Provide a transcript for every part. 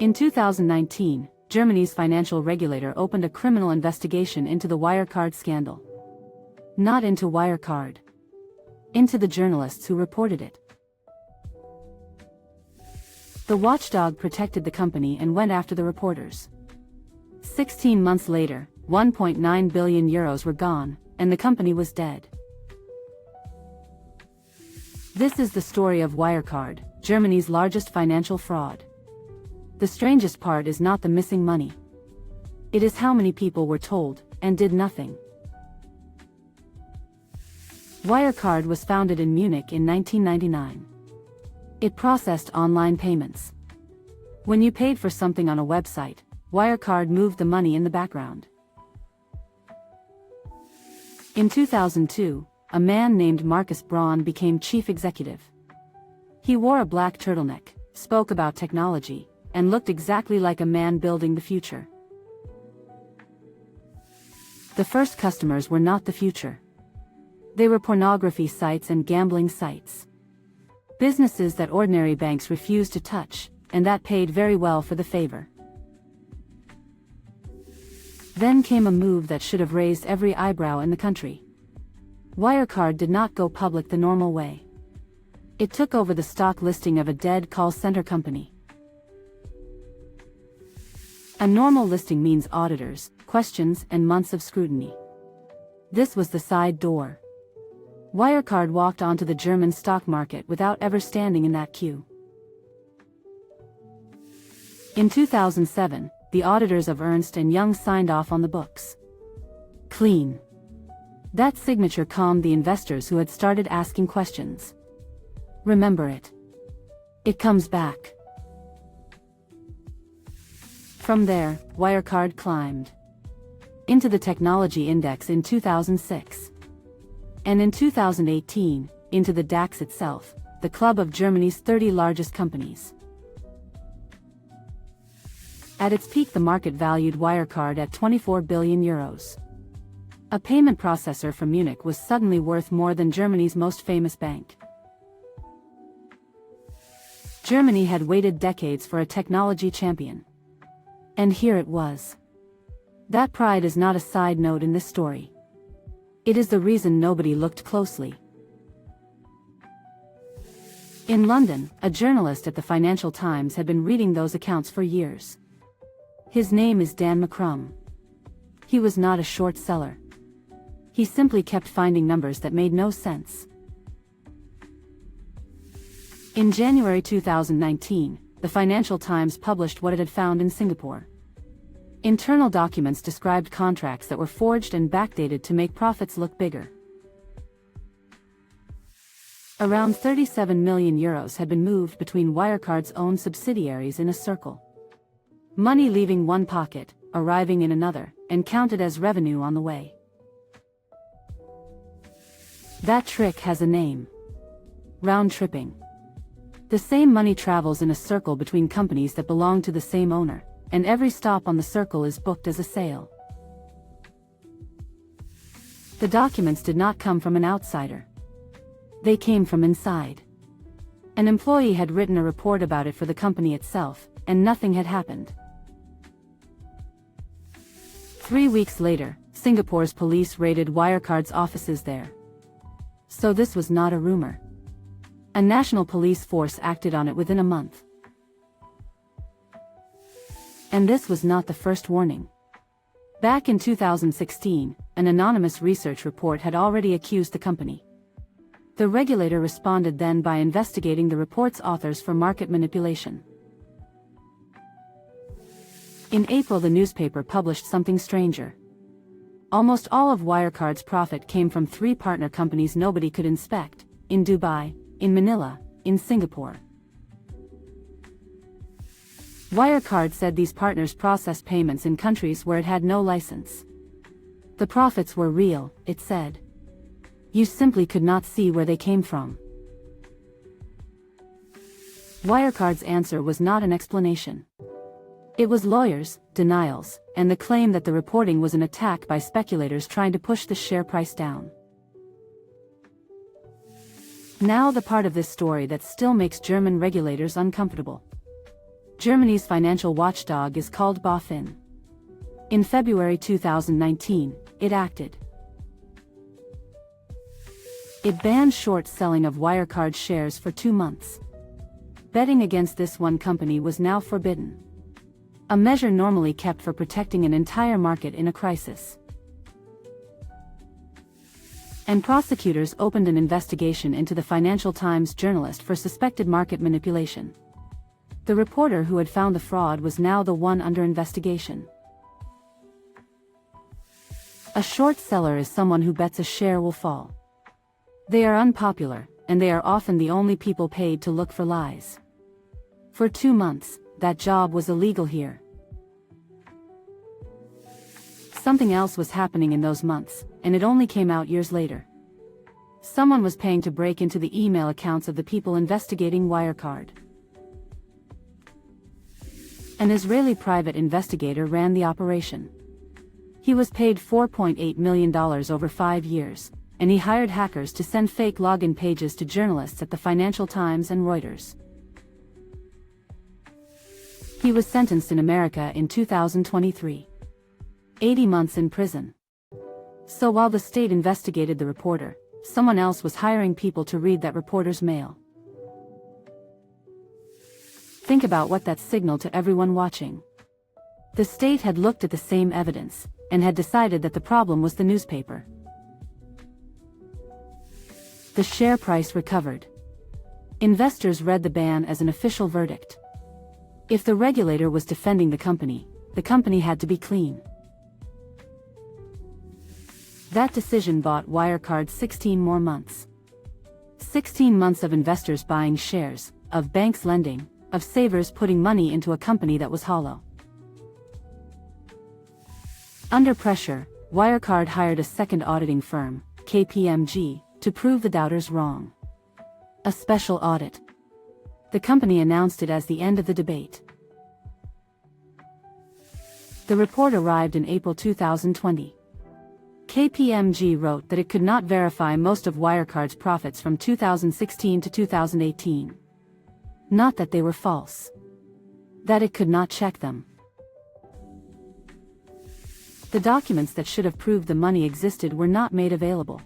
In 2019, Germany's financial regulator opened a criminal investigation into the Wirecard scandal. Not into Wirecard. Into the journalists who reported it. The watchdog protected the company and went after the reporters. 16 months later, 1.9 billion euros were gone, and the company was dead. This is the story of Wirecard, Germany's largest financial fraud. The strangest part is not the missing money. It is how many people were told, and did nothing. Wirecard was founded in Munich in 1999. It processed online payments. When you paid for something on a website, Wirecard moved the money in the background. In 2002, a man named Markus Braun became chief executive. He wore a black turtleneck, spoke about technology, and looked exactly like a man building the future. The first customers were not the future. They were pornography sites and gambling sites. Businesses that ordinary banks refused to touch, and that paid very well for the favor. Then came a move that should have raised every eyebrow in the country. Wirecard did not go public the normal way. It took over the stock listing of a dead call center company. A normal listing means auditors, questions, and months of scrutiny. This was the side door. Wirecard walked onto the German stock market without ever standing in that queue. In 2007, the auditors of Ernst & Young signed off on the books. Clean. That signature calmed the investors who had started asking questions. Remember it. It comes back. From there, Wirecard climbed into the technology index in 2006. And in 2018, into the DAX itself, the club of Germany's 30 largest companies. At its peak, the market valued Wirecard at 24 billion euros. A payment processor from Munich was suddenly worth more than Germany's most famous bank. Germany had waited decades for a technology champion. And here it was. That pride is not a side note in this story. It is the reason nobody looked closely. In London, a journalist at the Financial Times had been reading those accounts for years. His name is Dan McCrum. He was not a short seller. He simply kept finding numbers that made no sense. In January 2019, the Financial Times published what it had found in Singapore. Internal documents described contracts that were forged and backdated to make profits look bigger. Around 37 million euros had been moved between Wirecard's own subsidiaries in a circle. Money leaving one pocket, arriving in another, and counted as revenue on the way. That trick has a name. Round-tripping. The same money travels in a circle between companies that belong to the same owner, and every stop on the circle is booked as a sale. The documents did not come from an outsider. They came from inside. An employee had written a report about it for the company itself, and nothing had happened. 3 weeks later, Singapore's police raided Wirecard's offices there. So this was not a rumor. A national police force acted on it within a month. And this was not the first warning. Back in 2016, an anonymous research report had already accused the company. The regulator responded then by investigating the report's authors for market manipulation. In April, the newspaper published something stranger. Almost all of Wirecard's profit came from 3 partner companies nobody could inspect, in Dubai, in Manila, in Singapore. Wirecard said these partners processed payments in countries where it had no license. The profits were real, it said. You simply could not see where they came from. Wirecard's answer was not an explanation. It was lawyers, denials, and the claim that the reporting was an attack by speculators trying to push the share price down. Now the part of this story that still makes German regulators uncomfortable. Germany's financial watchdog is called BaFin. In February 2019, it acted. It banned short selling of Wirecard shares for 2 months. Betting against this one company was now forbidden. A measure normally kept for protecting an entire market in a crisis. And prosecutors opened an investigation into the Financial Times journalist for suspected market manipulation. The reporter who had found the fraud was now the one under investigation. A short seller is someone who bets a share will fall. They are unpopular, and they are often the only people paid to look for lies. For 2 months, that job was illegal here. Something else was happening in those months, and it only came out years later. Someone was paying to break into the email accounts of the people investigating Wirecard. An Israeli private investigator ran the operation. He was paid $4.8 million over 5 years, and he hired hackers to send fake login pages to journalists at the Financial Times and Reuters. He was sentenced in America in 2023. 80 months in prison. So while the state investigated the reporter, someone else was hiring people to read that reporter's mail. Think about what that signaled to everyone watching. The state had looked at the same evidence, and had decided that the problem was the newspaper. The share price recovered. Investors read the ban as an official verdict. If the regulator was defending the company had to be clean. That decision bought Wirecard 16 more months. 16 months of investors buying shares, of banks lending, of savers putting money into a company that was hollow. Under pressure, Wirecard hired a second auditing firm, KPMG, to prove the doubters wrong. A special audit. The company announced it as the end of the debate. The report arrived in April 2020. KPMG wrote that it could not verify most of Wirecard's profits from 2016 to 2018. Not that they were false. That it could not check them. The documents that should have proved the money existed were not made available.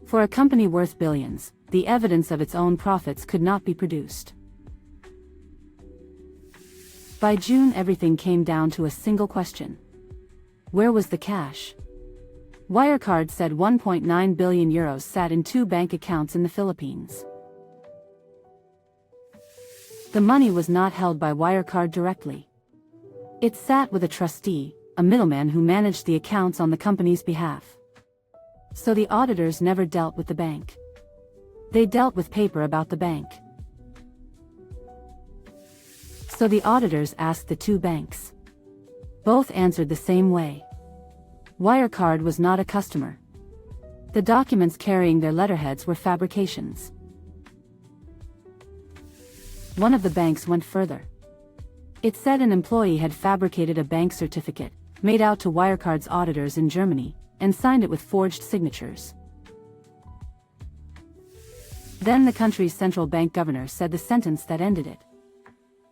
For a company worth billions, the evidence of its own profits could not be produced. By June, everything came down to a single question. Where was the cash? Wirecard said €1.9 billion sat in 2 bank accounts in the Philippines. The money was not held by Wirecard directly. It sat with a trustee, a middleman who managed the accounts on the company's behalf. So the auditors never dealt with the bank. They dealt with paper about the bank. So the auditors asked the 2 banks. Both answered the same way. Wirecard was not a customer. The documents carrying their letterheads were fabrications. One of the banks went further. It said an employee had fabricated a bank certificate, made out to Wirecard's auditors in Germany, and signed it with forged signatures. Then the country's central bank governor said the sentence that ended it.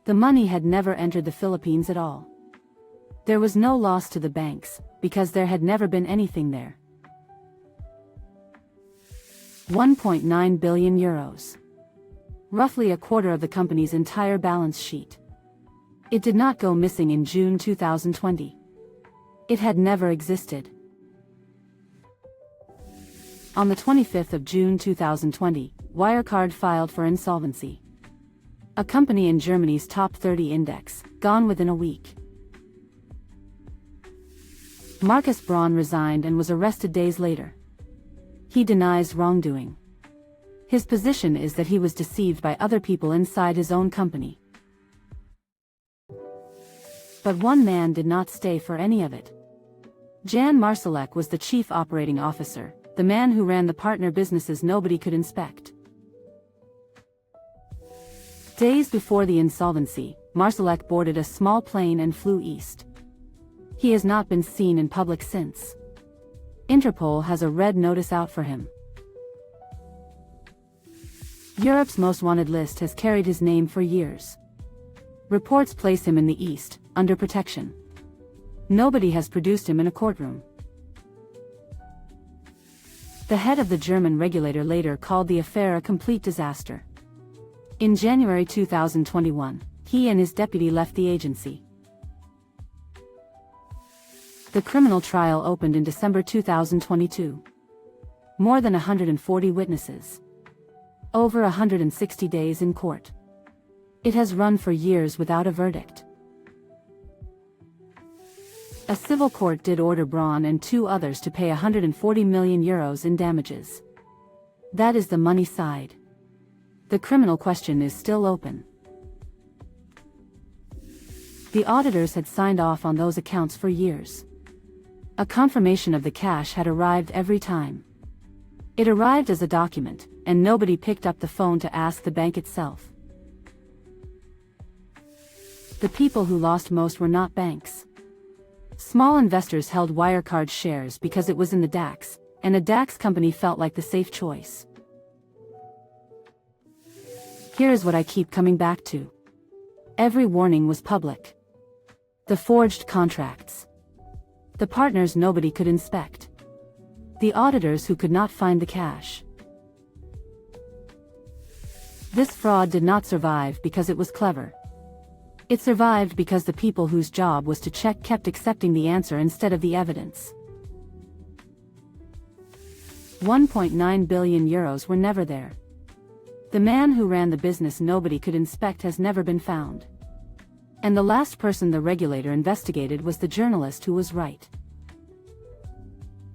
The money had never entered the Philippines at all. There was no loss to the banks, because there had never been anything there. €1.9 billion. Roughly a quarter of the company's entire balance sheet. It did not go missing in June 2020. It had never existed. On the 25th of June 2020, Wirecard filed for insolvency. A company in Germany's top 30 index, gone within a week. Markus Braun resigned and was arrested days later. He denies wrongdoing. His position is that he was deceived by other people inside his own company. But one man did not stay for any of it. Jan Marsalek was the chief operating officer, the man who ran the partner businesses nobody could inspect. Days before the insolvency, Marsalek boarded a small plane and flew east. He has not been seen in public since. Interpol has a red notice out for him. Europe's most wanted list has carried his name for years. Reports place him in the East, under protection. Nobody has produced him in a courtroom. The head of the German regulator later called the affair a complete disaster. In January 2021, he and his deputy left the agency. The criminal trial opened in December 2022. More than 140 witnesses. Over 160 days in court. It has run for years without a verdict. A civil court did order Braun and 2 others to pay €140 million in damages. That is the money side. The criminal question is still open. The auditors had signed off on those accounts for years. A confirmation of the cash had arrived every time. It arrived as a document, and nobody picked up the phone to ask the bank itself. The people who lost most were not banks. Small investors held Wirecard shares because it was in the DAX, and a DAX company felt like the safe choice. Here is what I keep coming back to. Every warning was public. The forged contracts. The partners nobody could inspect. The auditors who could not find the cash. This fraud did not survive because it was clever. It survived because the people whose job was to check kept accepting the answer instead of the evidence. €1.9 billion were never there. The man who ran the business nobody could inspect has never been found. And the last person the regulator investigated was the journalist who was right.